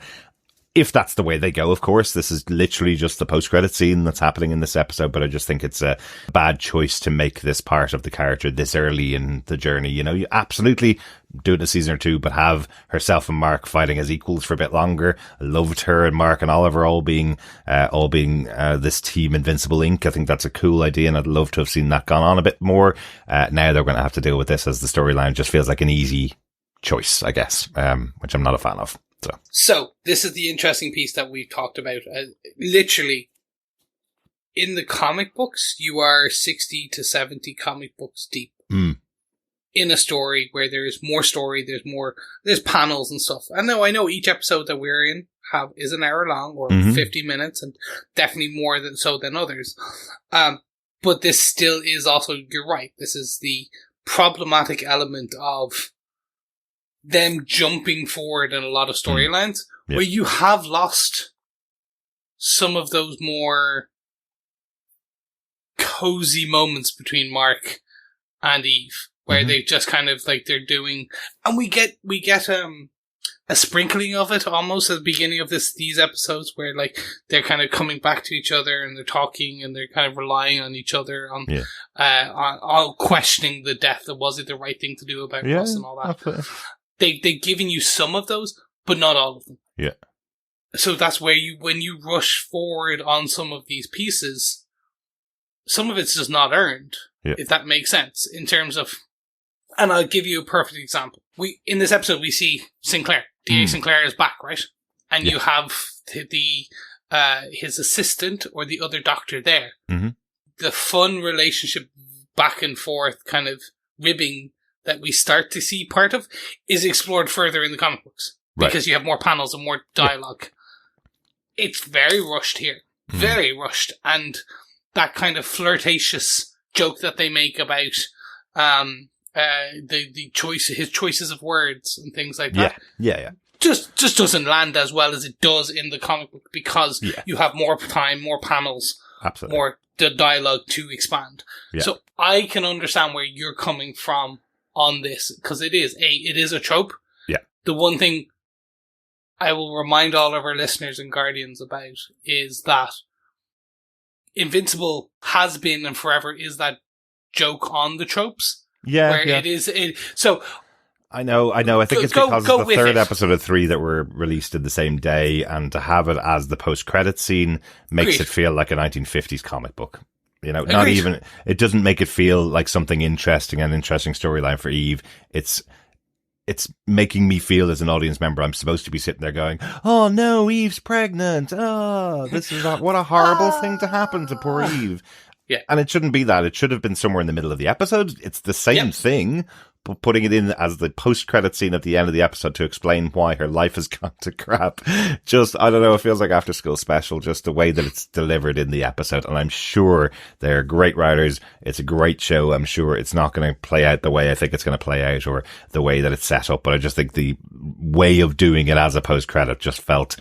Speaker 4: If that's the way they go, of course. This is literally just the post-credit scene that's happening in this episode, but I just think it's a bad choice to make this part of the character this early in the journey. You know, you absolutely do it in a season or 2, but have herself and Mark fighting as equals for a bit longer. I loved her and Mark and Oliver all being this team Invincible Inc. I think that's a cool idea, and I'd love to have seen that gone on a bit more. Now they're going to have to deal with this, as the storyline just feels like an easy choice, I guess, which I'm not a fan of. So
Speaker 1: this is the interesting piece that we've talked about. Literally, in the comic books, you are 60 to 70 comic books deep in a story where there's more story, there's panels and stuff. And now I know each episode that we're in is an hour long or 50 minutes, and definitely more than others. But this still is also, you're right, this is the problematic element of them jumping forward in a lot of storylines where you have lost some of those more cozy moments between Mark and Eve, where they just kind of like they're doing, and we get a sprinkling of it almost at the beginning of these episodes, where like they're kind of coming back to each other and they're talking and they're kind of relying on each other on questioning the death. Was it the right thing to do about Rus and all that? Absolutely. They've given you some of those, but not all of them. Yeah. So that's where when you rush forward on some of these pieces, some of it's just not earned, if that makes sense, in terms of, and I'll give you a perfect example. In this episode, we see Sinclair. D.A. Sinclair is back, right? And you have his assistant or the other doctor there. The fun relationship back and forth kind of ribbing that we start to see part of is explored further in the comic books because you have more panels and more dialogue. It's very rushed here, very rushed, and that kind of flirtatious joke that they make about his choices of words and things like that. Just doesn't land as well as it does in the comic book because you have more time, more panels, more the dialogue to expand. So I can understand where you're coming from on this, because it is a trope. The one thing I will remind all of our listeners and guardians about is that Invincible has been and forever is that joke on the tropes. It is. So
Speaker 4: I know. I think it's because of the third episode of 3 that were released in the same day, and to have it as the post-credit scene makes it feel like a 1950s comic book. You know, not even, it doesn't make it feel like something interesting, an interesting storyline for Eve. It's making me feel as an audience member, I'm supposed to be sitting there going, oh no, Eve's pregnant. Oh, this is what a horrible thing to happen to poor Eve. And it shouldn't be that. It should have been somewhere in the middle of the episode. It's the same thing, but putting it in as the post-credit scene at the end of the episode to explain why her life has gone to crap. Just, I don't know, it feels like After School Special, just the way that it's delivered in the episode. And I'm sure they're great writers. It's a great show. I'm sure it's not going to play out the way I think it's going to play out or the way that it's set up. But I just think the way of doing it as a post-credit just felt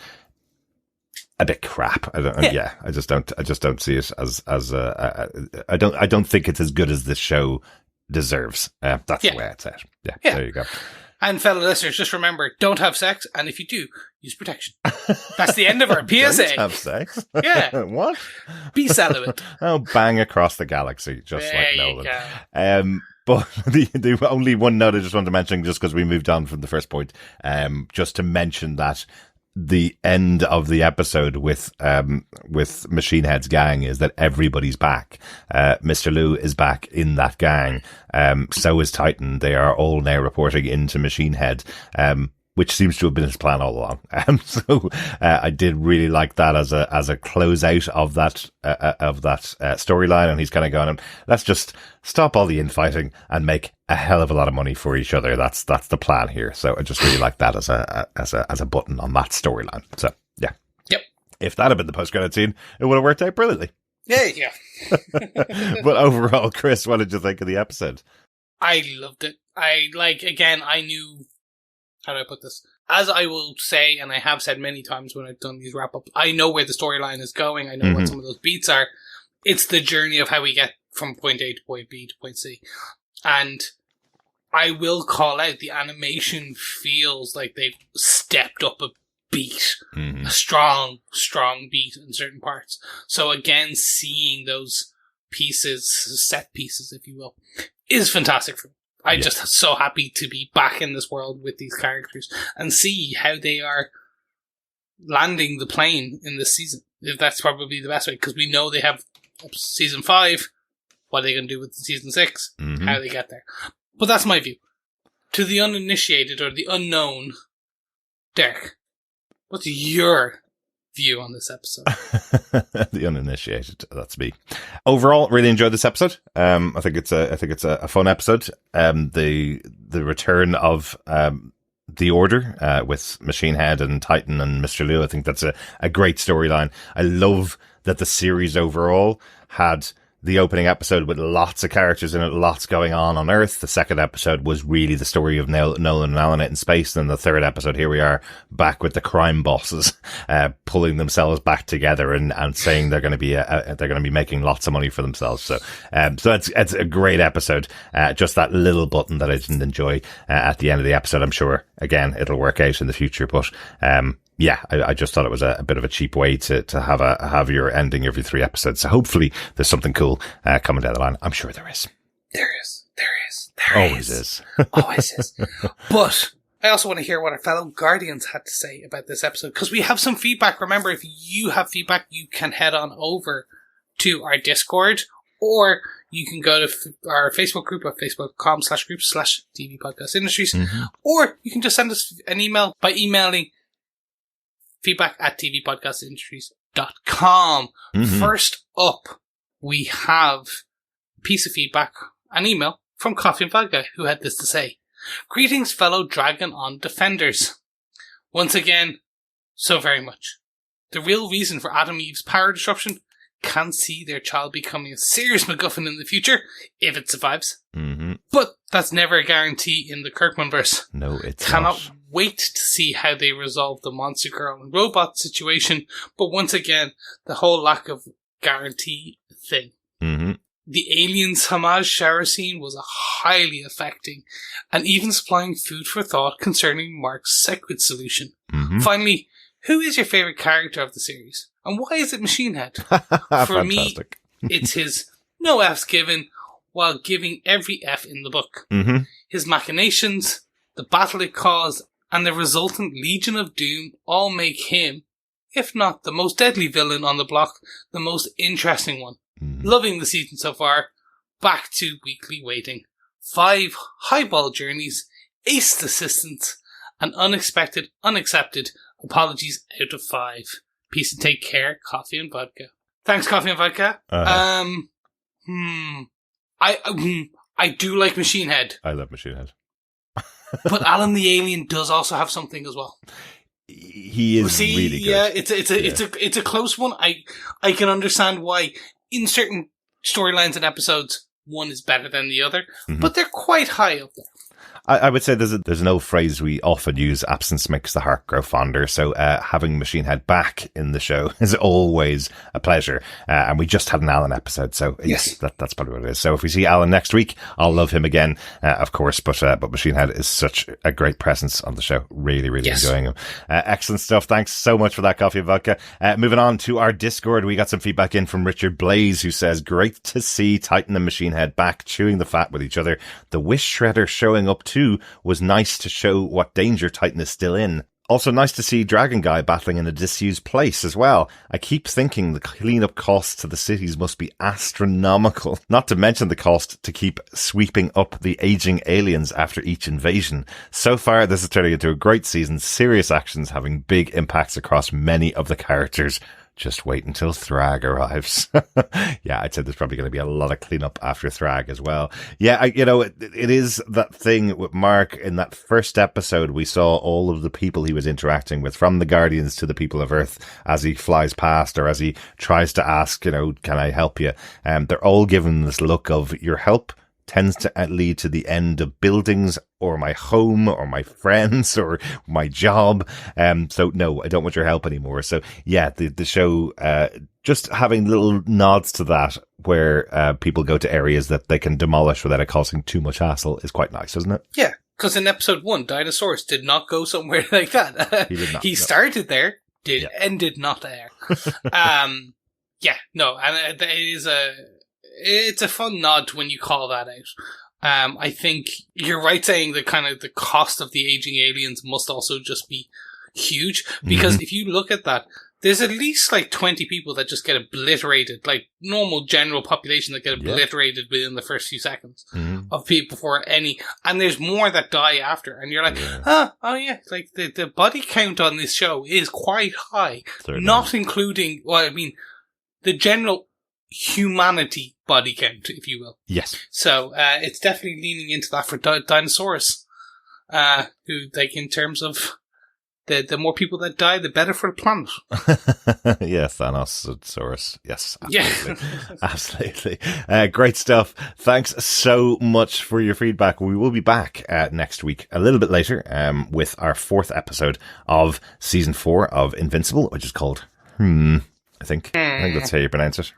Speaker 4: a bit crap. I just don't see it as I don't think it's as good as this show deserves. That's the way I'd say it. Yeah, there you go.
Speaker 1: And fellow listeners, just remember, don't have sex, and if you do, use protection. That's the end of our PSA.
Speaker 4: Don't have sex?
Speaker 1: Yeah.
Speaker 4: What?
Speaker 1: Be celibate.
Speaker 4: Oh, bang across the galaxy, just
Speaker 1: there
Speaker 4: like Nolan.
Speaker 1: Go.
Speaker 4: But the only one note I just wanted to mention, just because we moved on from the first point, just to mention that the end of the episode with Machine Head's gang is that everybody's back. Mister Liu is back in that gang. So is Titan. They are all now reporting into Machine Head, which seems to have been his plan all along. So I did really like that as a closeout of that storyline. And he's kind of going, let's just stop all the infighting and make a hell of a lot of money for each other. That's the plan here. So I just really like that as a button on that storyline. So yeah.
Speaker 1: Yep.
Speaker 4: If that had been the post-credit scene, it would have worked out brilliantly.
Speaker 1: Yeah.
Speaker 4: But overall, Chris, what did you think of the episode?
Speaker 1: I loved it. I knew, how do I put this? As I will say, and I have said many times when I've done these wrap-ups, I know where the storyline is going. I know what some of those beats are. It's the journey of how we get from point A to point B to point C. And I will call out, the animation feels like they've stepped up a beat. A strong beat in certain parts. So again, seeing those pieces, set pieces, if you will, is fantastic for me. I'm just so happy to be back in this world with these characters and see how they are landing the plane in this season. If that's probably the best way, because we know they have season 5. What are they going to do with season 6? How do they get there? But that's my view. To the uninitiated or the unknown, Derek, what's your view on this episode?
Speaker 4: The uninitiated, that's me. Overall, really enjoyed this episode. I think it's a fun episode. The return of the Order with Machine Head and Titan and Mister Liu. I think that's a great storyline. I love that the series overall had the opening episode with lots of characters in it, lots going on Earth. The second episode was really the story of Nolan and Alanite in space. And the third episode, here we are back with the crime bosses, pulling themselves back together and saying they're going to be making lots of money for themselves. So it's a great episode. Just that little button that I didn't enjoy at the end of the episode. I'm sure again, it'll work out in the future, but, yeah, I just thought it was a bit of a cheap way to have your ending every 3 episodes. So hopefully there's something cool coming down the line. I'm sure there is.
Speaker 1: There is.
Speaker 4: Always is.
Speaker 1: Always is. But I also want to hear what our fellow Guardians had to say about this episode, because we have some feedback. Remember, if you have feedback, you can head on over to our Discord, or you can go to our Facebook group at facebook.com/groups/TV Podcast Industries, or you can just send us an email by emailing feedback@tvpodcastindustries.com. First up, we have a piece of feedback, an email from Coffee and Vodka, who had this to say. Greetings, fellow Dragon on Defenders. Once again, so very much. The real reason for Adam Eve's power disruption can see their child becoming a serious MacGuffin in the future, if it survives. But that's never a guarantee in the Kirkman verse.
Speaker 4: No, it's
Speaker 1: Cannot
Speaker 4: not.
Speaker 1: wait to see how they resolve the monster girl and robot situation, but once again, the whole lack of guarantee thing. The aliens homage shower scene was highly affecting, and even supplying food for thought concerning Mark's Sequid solution. Finally, who is your favourite character of the series? And why is it Machine Head? For me, it's his no F's given, while giving every F in the book. His machinations, the battle it caused, and the resultant Legion of Doom all make him, if not the most deadly villain on the block, the most interesting one. Loving the season so far. Back to weekly waiting. 5 highball journeys, aced assistance, and unexpected, unaccepted apologies out of 5. Peace and take care, Coffee and Vodka. Thanks, Coffee and Vodka. I do like Machine Head.
Speaker 4: I love Machine Head.
Speaker 1: But Alan the Alien does also have something as well.
Speaker 4: He is really good.
Speaker 1: Yeah, it's a close one. I can understand why in certain storylines and episodes one is better than the other, but they're quite high up there.
Speaker 4: I would say there's an old phrase we often use, absence makes the heart grow fonder. So having Machine Head back in the show is always a pleasure. And we just had an Alan episode, so yes, that's probably what it is. So if we see Alan next week, I'll love him again, of course. But Machine Head is such a great presence on the show. Really, really enjoying him. Excellent stuff. Thanks so much for that, Coffee and Vodka. Moving on to our Discord, we got some feedback in from Richard Blaze, who says, great to see Titan and Machine Head back chewing the fat with each other. The Wish Shredder showing up too was nice to show what danger Titan is still in. Also nice to see Dragon Guy battling in a disused place as well. I keep thinking the cleanup costs to the cities must be astronomical. Not to mention the cost to keep sweeping up the aging aliens after each invasion. So far, this is turning into a great season. Serious actions having big impacts across many of the characters. Just wait until Thrag arrives. Yeah, I'd say there's probably going to be a lot of cleanup after Thrag as well. Yeah, it is that thing with Mark. In that first episode, we saw all of the people he was interacting with, from the Guardians to the people of Earth, as he flies past or as he tries to ask, can I help you? They're all given this look of your help tends to lead to the end of buildings or my home or my friends or my job. So no, I don't want your help anymore. So yeah, the show, just having little nods to that where, people go to areas that they can demolish without it causing too much hassle is quite nice, isn't it?
Speaker 1: Yeah. Because in episode 1, Dinosaurus did not go somewhere like that.
Speaker 4: He did not.
Speaker 1: He started there, ended not there. And it's a fun nod when you call that out. I think you're right saying that kind of the cost of the aging aliens must also just be huge. Because if you look at that, there's at least like 20 people that just get obliterated, like normal general population that get obliterated within the first few seconds of people before any, and there's more that die after. And you're like, like the body count on this show is quite high. Certainly. Not including, the general humanity body count, if you will.
Speaker 4: Yes.
Speaker 1: So it's definitely leaning into that for Dinosaurus, who, like, in terms of the more people that die, the better for the planet.
Speaker 4: Yeah, Thanosaurus. Yes, absolutely. Absolutely. Great stuff. Thanks so much for your feedback. We will be back next week, a little bit later, with our 4th episode of season 4 of Invincible, which is called I think that's how you pronounce it.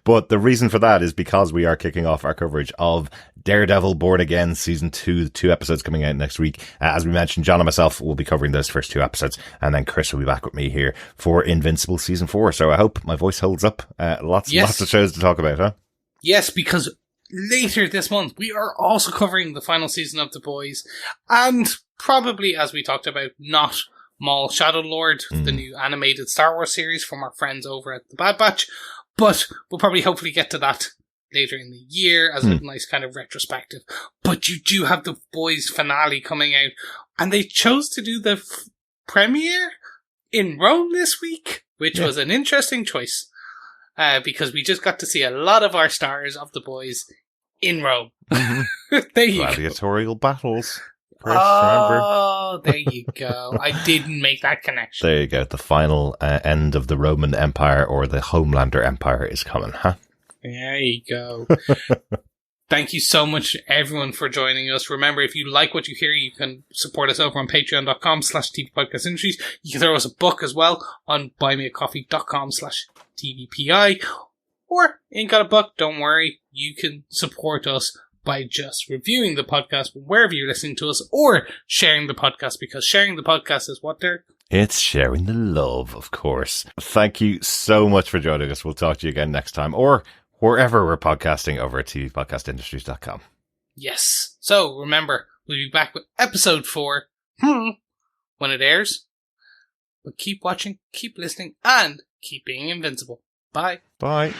Speaker 4: But the reason for that is because we are kicking off our coverage of Daredevil Born Again season 2, 2 episodes coming out next week. As we mentioned, John and myself will be covering those first 2 episodes, and then Chris will be back with me here for Invincible season 4. So I hope my voice holds up. Lots of shows to talk about, huh?
Speaker 1: Yes, because later this month we are also covering the final season of The Boys, and probably, as we talked about, not Maul Shadow Lord, the new animated Star Wars series from our friends over at the Bad Batch. But we'll probably hopefully get to that later in the year as a nice kind of retrospective. But you do have The Boys finale coming out, and they chose to do the premiere in Rome this week, which was an interesting choice, because we just got to see a lot of our stars of The Boys in Rome. There you
Speaker 4: Gladiatorial battles.
Speaker 1: Chris, remember? There you go. I didn't make that connection.
Speaker 4: There you go. The final end of the Roman Empire, or the Homelander Empire, is coming, huh?
Speaker 1: There you go. Thank you so much, everyone, for joining us. Remember, if you like what you hear, you can support us over on patreon.com/tvpodcastindustries. You can throw us a buck as well on buymeacoffee.com/tvpi. Or, ain't got a buck, don't worry. You can support us by just reviewing the podcast wherever you're listening to us, or sharing the podcast, because sharing the podcast is what, Derek?
Speaker 4: It's sharing the love, of course. Thank you so much for joining us. We'll talk to you again next time, or wherever we're podcasting over at tvpodcastindustries.com.
Speaker 1: Yes. So remember, we'll be back with episode 4 when it airs. But keep watching, keep listening, and keep being invincible. Bye.
Speaker 4: Bye.